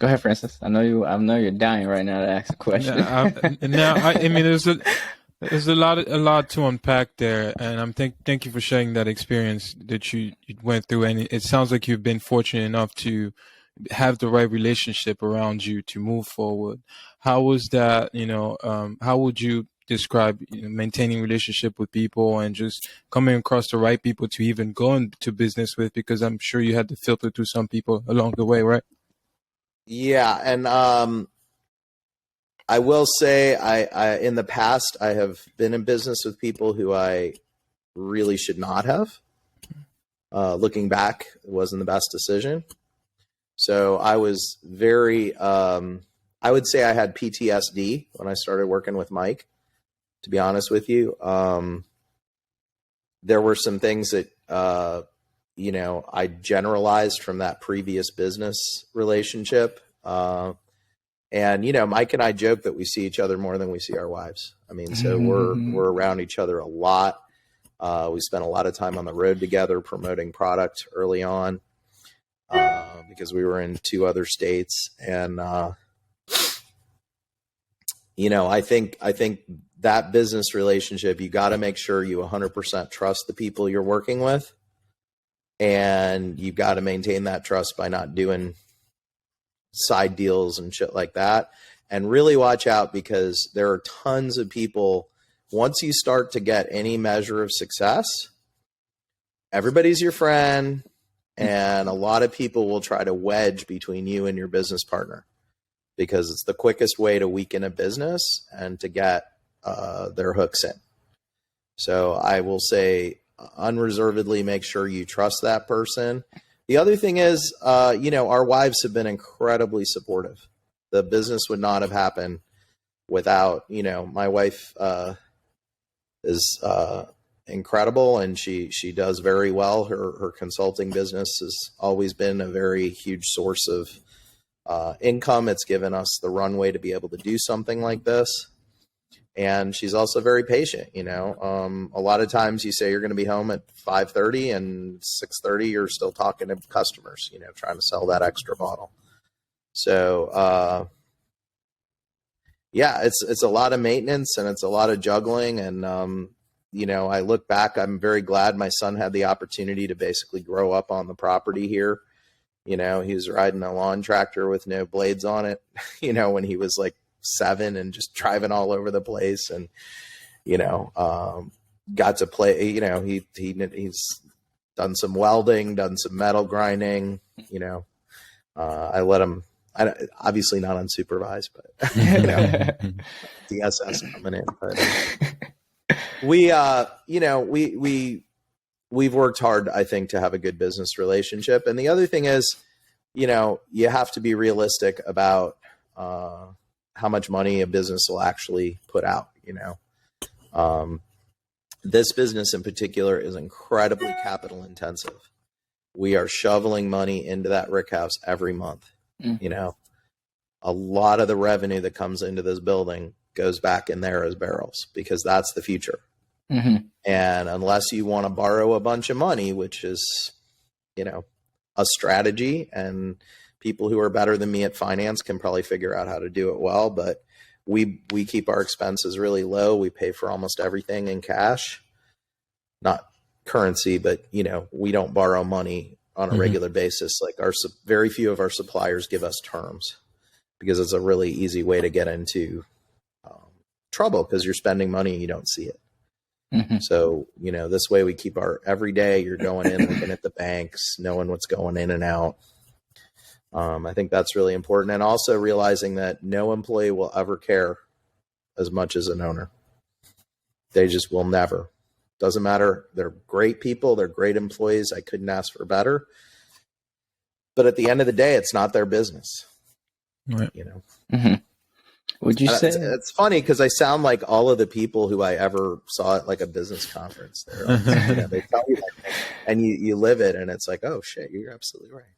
Go ahead, Francis. I know you're dying right now to ask a question. I mean, there's a lot to unpack there, and thank you for sharing that experience that you went through. And it sounds like you've been fortunate enough to have the right relationship around you to move forward. How was that? How would you describe maintaining relationship with people and just coming across the right people to even go into business with? Because I'm sure you had to filter through some people along the way, right? Yeah, and I will say I in the past I have been in business with people who I really should not have. Looking back, it wasn't the best decision. So I was very, I would say I had PTSD when I started working with Mike, to be honest with you. There were some things that, I generalized from that previous business relationship. And, Mike and I joke that we see each other more than we see our wives. I mean, so we're around each other a lot. We spent a lot of time on the road together promoting product early on. Because we were in 2 other states, and I think that business relationship, you got to make sure you 100% trust the people you're working with, and you got to maintain that trust by not doing side deals and shit like that, and really watch out, because there are tons of people. Once you start to get any measure of success, everybody's your friend. And a lot of people will try to wedge between you and your business partner, because it's the quickest way to weaken a business and to get their hooks in. So I will say unreservedly make sure you trust that person. The other thing is, our wives have been incredibly supportive. The business would not have happened without, my wife is incredible, and she does very well. Her consulting business has always been a very huge source of income. It's given us the runway to be able to do something like this, and she's also very patient. A lot of times you say you're going to be home at 5:30, and 6:30 you're still talking to customers, trying to sell that extra bottle. So it's a lot of maintenance, and it's a lot of juggling, and I look back, I'm very glad my son had the opportunity to basically grow up on the property here. He was riding a lawn tractor with no blades on it, when he was like 7, and just driving all over the place, and, got to play, he's done some welding, done some metal grinding, I let him, obviously not unsupervised, but, DSS coming in, but we've worked hard, I think, to have a good business relationship. And the other thing is, you have to be realistic about how much money a business will actually put out. This business in particular is incredibly capital intensive. We are shoveling money into that rick house every month. A lot of the revenue that comes into this building goes back in there as barrels, because that's the future. And unless you want to borrow a bunch of money, which is, a strategy, and people who are better than me at finance can probably figure out how to do it well, but we keep our expenses really low. We pay for almost everything in cash, not currency, but, we don't borrow money on a regular basis. Like very few of our suppliers give us terms, because it's a really easy way to get into trouble, because you're spending money and you don't see it. So, this way we keep our every day you're going in, looking at the banks, knowing what's going in and out. I think that's really important. And also realizing that no employee will ever care as much as an owner. They just will never. Doesn't matter. They're great people. They're great employees. I couldn't ask for better. But at the end of the day, it's not their business. Right. Would you say it's funny, because I sound like all of the people who I ever saw at like a business conference. They tell you that, and you live it, and it's like, oh shit, you're absolutely right.